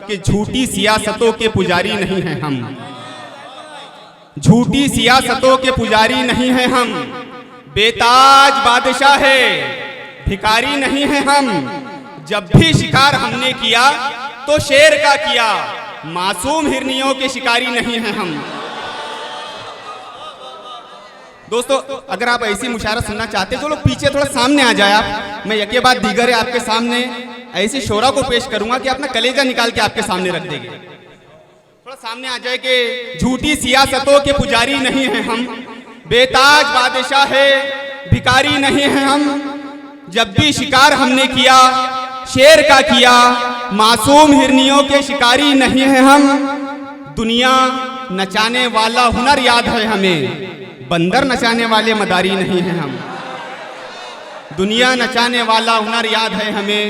कि झूठी सियासतों के पुजारी नहीं हैं हम, झूठी सियासतों के पुजारी नहीं हैं हम, बेताज बादशाह है भिखारी नहीं हैं हम। जब भी शिकार हमने किया तो शेर का किया, मासूम हिरनियों के शिकारी नहीं हैं हम। दोस्तों अगर आप ऐसी मुशायरा सुनना चाहते हैं तो लोग पीछे थोड़ा सामने आ जाए आप। मैं यके बाद दीगर आपके सामने ऐसी शोरा को पेश करूंगा कि अपना कलेजा निकाल के आपके सामने रख देंगे। थोड़ा सामने आ जाए कि झूठी सियासतों के पुजारी नहीं हैं हम, बेताज बादशाह है भिखारी नहीं हैं हम। जब भी शिकार हमने किया शेर का किया, मासूम हिरनियों के शिकारी नहीं हैं हम। दुनिया नचाने वाला हुनर याद है हमें, बंदर नचाने वाले मदारी नहीं हैं हम। दुनिया नचाने वाला हुनर याद है हमें,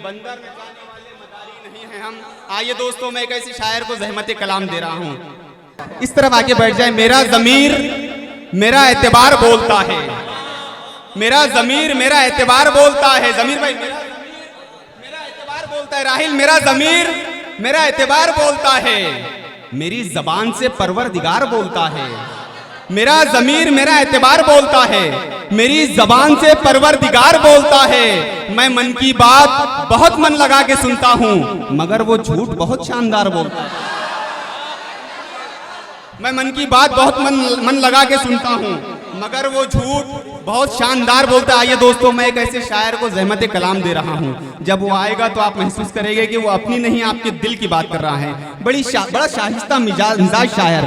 बंदर नचाने वाले मदारी नहीं हैं हम। आइए दोस्तों मैं एक ऐसी शायर को ज़हमत कलाम दे रहा हूँ। इस तरफ आके बैठ जाए। मेरा ज़मीर मेरा एतबार बोलता है, मेरा ज़मीर मेरा एतबार बोलता है। ज़मीर भाई मेरा एतबार बोलता है। राहिल मेरा ज़मीर मेरा एतबार बोलता है, मेरी ज़बान से परवरदिगार बोलता है। मेरा ज़मीर मेरा एतबार बोलता है, मेरी ज़बान से परवरदिगार बोलता है। मैं मन की बात बहुत मन लगा के सुनता हूँ, मगर वो झूठ बहुत शानदार बोलता है। मैं मन की बात बहुत मन लगा के सुनता हूँ, मगर वो झूठ बहुत शानदार बोलता है। आइए दोस्तों मैं एक ऐसे शायर को ज़हमत कलाम दे रहा हूँ। जब वो आएगा तो आप महसूस करेंगे कि वो अपनी नहीं आपके दिल की बात कर रहा है। बड़ा शाइस्ता मिजाज शायर,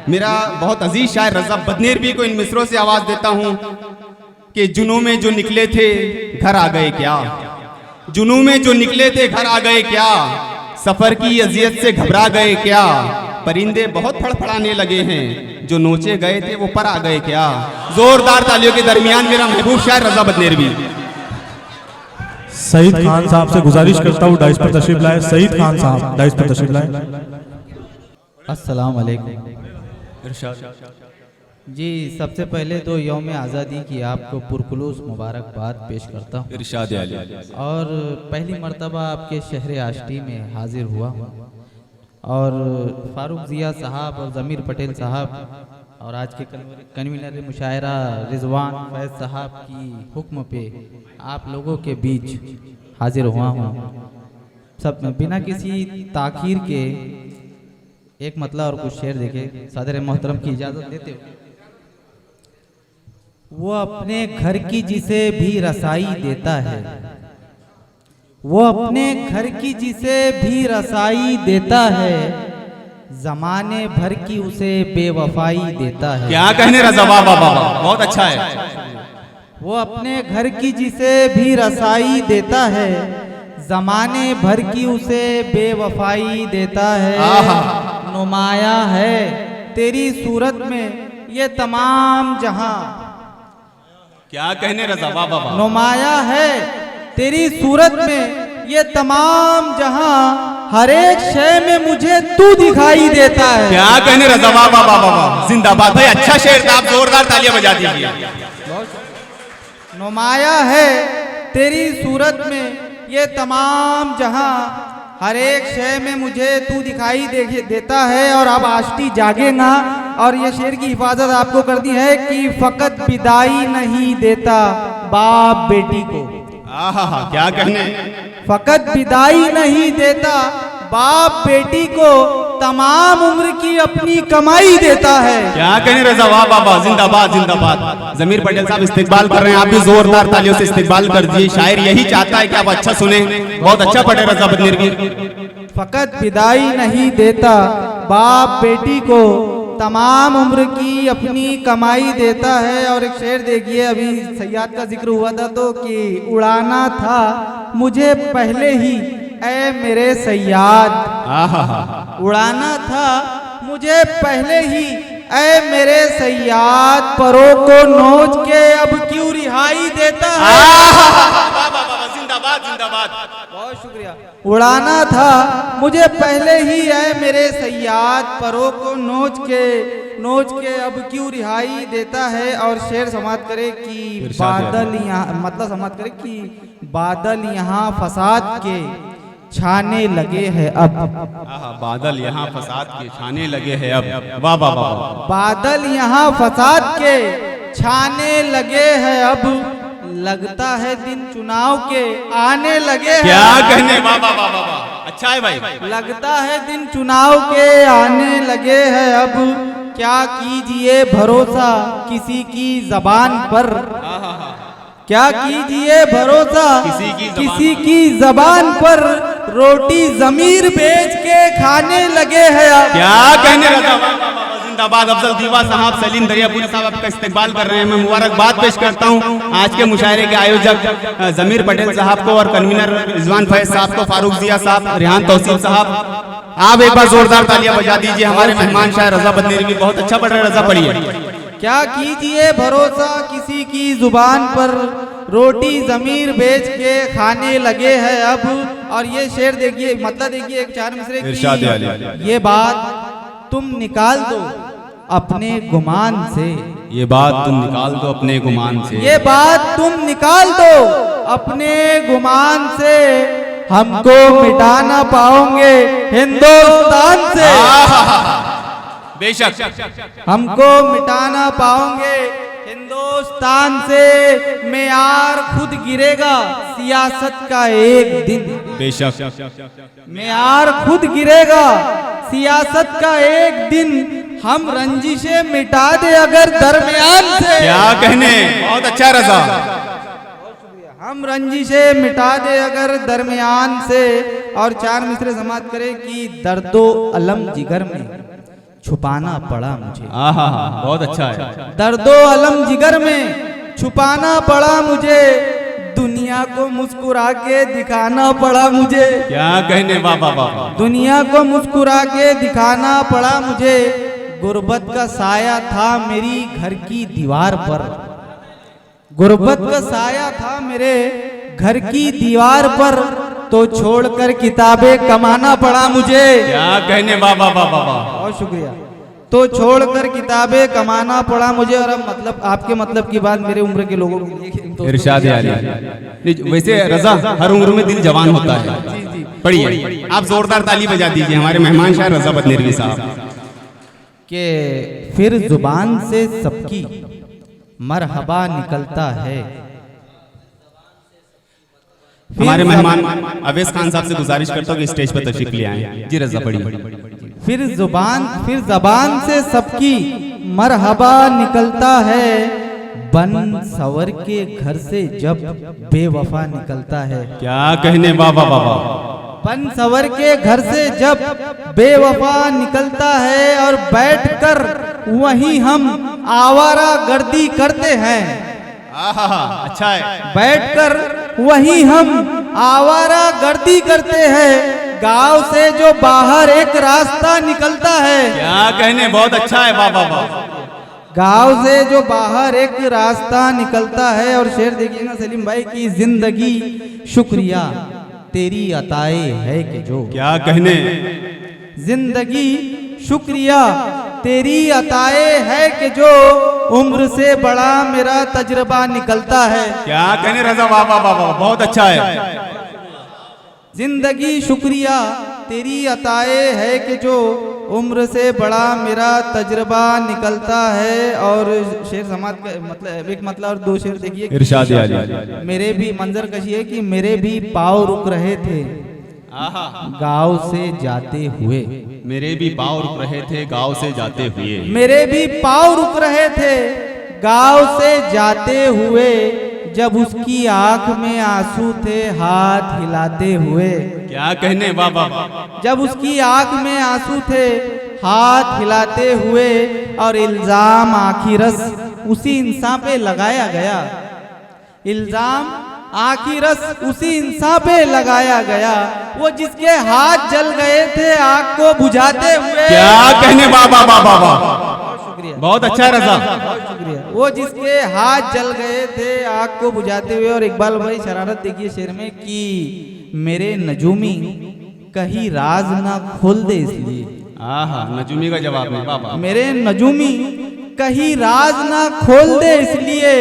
मेरा बहुत अजीज शायर रज़ा बदनेरवी को इन मिसरों से आवाज़ देता हूँ कि जुनून में जो निकले थे घर आ गए क्या, जुनून में जो निकले थे घर आ गए क्या, सफ़र की अजियत से घबरा गए क्या, परिंदे बहुत फड़फड़ाने लगे हैं, जो नोचे गए थे वो पर आ गए क्या। जोरदार तालियों के दरमियान मेरा महबूब शायर रज़ा बदनेरवी। सईद खान साहब से गुजारिश करता हूँ डाइस पर तशरीफ लाए। सईद खान साहब डाइस पर तशरीफ लाए। अस्सलाम वालेकुम जी। सबसे पहले तो यौम आज़ादी की आपको पुरखुलूस मुबारकबाद पेश करता हूँ। इरशाद आली। और पहली मर्तबा आपके शहर आष्टी में हाजिर हुआ हूँ और फ़ारूक ज़िया साहब और ज़मीर पटेल साहब और आज के कन्वीनर मुशायरा रिजवान फैज़ साहब की हुक्म पे आप लोगों के बीच हाजिर हुआ हूँ। सब बिना किसी ताख़ीर के एक मतला और कुछ शेर देखे सदर मोहतरम की इजाज़त देते हो। वो अपने घर की जिसे भी रसाई देता है, वो अपने घर की जिसे भी रसाई देता है, ज़माने भर की उसे बेवफाई देता है। क्या कहने रज़ा, वाह वाह वाह, बहुत अच्छा है। वो अपने घर की जिसे भी रसाई देता है, ज़माने भर की उसे बेवफाई देता है। नुमाया है तेरी सूरत में ये तमाम जहां, क्या कहने रज़ा, वाह वाह वाह। नुमाया है तेरी सूरत में ये तमाम जहां, हर एक शय में मुझे तू दिखाई देता है। क्या कहने रज़ा, वाह वाह वाह वाह, जिंदाबाद भाई। अच्छा शेर था, आप जोरदार तालियां बजा दीजिए। नुमाया है तेरी सूरत में ये तमाम जहां, हर एक शय में मुझे तू दिखाई देता है। और अब आष्टी जागे ना, और ये शेर की हिफाजत आपको कर दी है कि फ़कत विदाई नहीं देता बाप बेटी को। आहा, क्या कहने। फ़कत विदाई नहीं देता बाप बेटी को, तमाम उम्र की अपनी कमाई देता है। क्या कहने रज़ा, वाह वाह वाह, जिंदाबाद जिंदाबाद। ज़मीर पटेल साहब इस्तिकबाल कर रहे हैं, आप भी जोरदार तालियों से इस्तिकबाल कर दीजिए। शायर यही चाहता है कि आप अच्छा सुने। बहुत अच्छा पढ़े रज़ा बदनेरवी। फ़कत विदाई नहीं देता बाप बेटी को, तमाम उम्र की अपनी कमाई देता है। और एक शेर देखिए, अभी सैयाद का जिक्र हुआ था तो कि उड़ाना था मुझे पहले ही ऐ मेरे सैयाद, उड़ाना था मुझे पहले ही ऐ मेरे सैयाद, परों को नोच के अब क्यों रिहाई देता है। जिंदाबाद जिंदाबाद, बहुत शुक्रिया। उड़ाना था मुझे पहले ही ऐ मेरे सैयाद, परों को नोच के अब क्यों रिहाई देता है। और शेर समाप्त करे कि बादल यहाँ, मतलब समाप्त करे कि बादल यहाँ फसाद के छाने लगे हैं अब। आहा, बादल यहाँ फसाद के छाने लगे हैं अब। वाह वाह वाह वाह। बादल यहाँ फसाद के छाने लगे हैं अब, लगता है दिन चुनाव के आने लगे हैं। क्या कहने, वाह वाह वाह वाह वाह। अच्छा है भाई। लगता है दिन चुनाव के आने लगे हैं अब, क्या कीजिए भरोसा किसी की जबान पर। क्या कीजिए भरोसा किसी की जबान पर, रोटी जमीर बेच के खाने लगे हैं अब। क्या कहने लगा। जिंदाबाद। अफजल दीवा साहब, सलीम दरियापुरी साहब आपका इस्तकबाल कर रहे हैं। मैं मुबारकबाद पेश करता हूं आज के मुशायरे के आयोजक जमीर पटेल साहब को और कन्वीनर रिजवान फैज साहब को, फारूक जिया साहब, रेहान तौसीफ साहब। आप एक बार जोरदार तालियां बजा दीजिए। हमारे मेहमान शायर रजा बदनेरवी बहुत अच्छा पढ़ रहे हैं। रजा पढ़िए। क्या कीजिए भरोसा किसी की जुबान पर, रोटी जमीर बेच के खाने लगे हैं अब। और ये शेर देखिए, मतलब देखिए एक चार मिसरे की, ये बात तुम निकाल दो अपने गुमान से। ये बात तुम निकाल दो अपने गुमान से। ये बात तुम निकाल दो अपने गुमान से, हमको मिटा ना पाओगे हिंदुस्तान से। बेशक। हमको मिटा ना पाओगे हिंदुस्तान से, मेयार खुद गिरेगा सियासत का एक दिन। बेशक। मेयार खुद गिरेगा सियासत का एक दिन, हम रंजिशें मिटा दे अगर दरमियान से। क्या कहने, बहुत अच्छा रजा। हम रंजिशें मिटा दे अगर दरमियान से। और चार मिसरे समाप्त करे कि दर्दो अलम जिगर में छुपाना पड़ा मुझे। आहा, बहुत अच्छा है। दर्दो अलम जिगर में छुपाना पड़ा मुझे, दुनिया को मुस्कुरा के दिखाना पड़ा मुझे। क्या कहने, वाह वाह वाह। दुनिया को मुस्कुरा के दिखाना पड़ा मुझे, गुर्बत का साया था मेरी घर की दीवार पर। गुर्बत का साया था मेरे घर की दीवार पर, तो छोड़कर किताबें कमाना पड़ा मुझे। क्या कहने, वाह वाह वाह वाह। बहुत शुक्रिया। तो छोड़कर किताबें कमाना पड़ा मुझे। और अब मतलब आपके मतलब की बात मेरे उम्र के लोगों के लिए इरशाद आली। वैसे रजा, हर उम्र में दिल जवान होता है। पढ़िए। आप जोरदार ताली बजा दीजिए हमारे मेहमान शायर रजा बदनेरवी साहब। के फिर जुबान से सबकी मरहबा निकलता है। हमारे मेहमान अवैस खान साहब से गुजारिश करता हूँ कि स्टेज पर तशरीफ ले आए। जी रजा पढ़िए। फिर जबान से सबकी मरहबा निकलता है, बन सवर के घर से जब बेवफा निकलता है। क्या कहने, वाह वाह वाह वाह। बन सवर के घर से जब बेवफा निकलता है, और बैठकर वहीं हम आवारा गर्दी करते हैं। अच्छा है। बैठकर वहीं हम आवारा गर्दी करते हैं, गांव से जो बाहर एक रास्ता निकलता है। क्या कहने, बहुत अच्छा है। वाह वाह वाह। गांव से जो बाहर एक रास्ता निकलता है। और शेर देखिएगा सलीम भाई की, जिंदगी शुक्रिया तेरी अताए है कि जो। क्या कहने, जिंदगी शुक्रिया तेरी अताए है कि जो, उम्र से बड़ा मेरा तजुर्बा निकलता है। क्या कहने रजा, वाह वाह वाह वाह, बहुत अच्छा है। जिंदगी शुक्रिया तेरी अताए है कि जो, उम्र से बड़ा मेरा तजुर्बा निकलता है। और शेर समाज का मतलब एक मतलब और दो शेर देखिए। इरशाद आली। मेरे भी मंजर कशी है कि मेरे भी पाँव रुक रहे थे गांव से जाते हुए। मेरे भी पाँव रुक रहे थे गांव से जाते हुए। मेरे भी पाँव रुक रहे थे गांव से जाते हुए, जब उसकी आंख में आंसू थे हाथ हिलाते हुए। क्या कहने, वाह वाह। जब उसकी आंख में आंसू थे हाथ हिलाते हुए, और इल्जाम आखिरस उसी इंसान पे लगाया गया। इल्जाम आखिरस उसी इंसान पे लगाया गया, वो जिसके हाथ जल गए थे आग को बुझाते हुए। क्या कहने, वाह वाह वाह वाह। शुक्रिया, बहुत अच्छा रजा। शुक्रिया। वो जिसके हाथ जल गए थे आग को बुझाते हुए। और इकबाल भाई शरारत देखिए शेर में कि मेरे नजूमी कहीं राज ना खोल दे इसलिए। नजूमी का जवाब है, वाह वाह। मेरे नजूमी कहीं राज ना खोल दे इसलिए,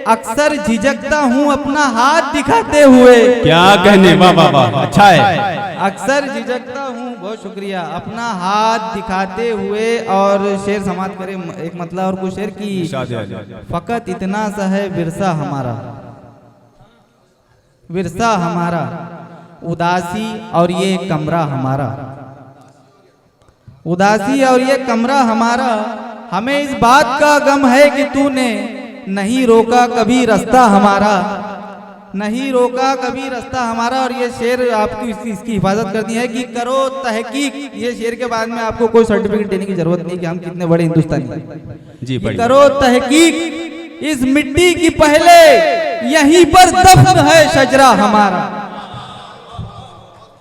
अक्सर झिझकता हूँ अपना हाथ दिखाते हुए। क्या कहने, वाह वाह वाह, अच्छा है। अक्सर झिझकता हूँ, बहुत शुक्रिया, अपना हाथ दिखाते हुए और शेर समाप्त करे एक मतलब और कुछ शेर की। फकत इतना सा है विरसा हमारा, विरसा हमारा, उदासी और ये कमरा हमारा, उदासी और ये कमरा हमारा, हमें इस बात का गम है कि तूने नहीं रोका कभी रास्ता हमारा, नहीं रोका कभी रास्ता हमारा। और ये शेर आपकी इसकी हिफाजत करती है कि करो तहकीक। ये शेर के बाद में आपको कोई सर्टिफिकेट देने की जरूरत नहीं कि हम कितने बड़े हिंदुस्तानी जी, करो तहकीक, इस मिट्टी की पहले यहीं पर दफन है शजरा हमारा।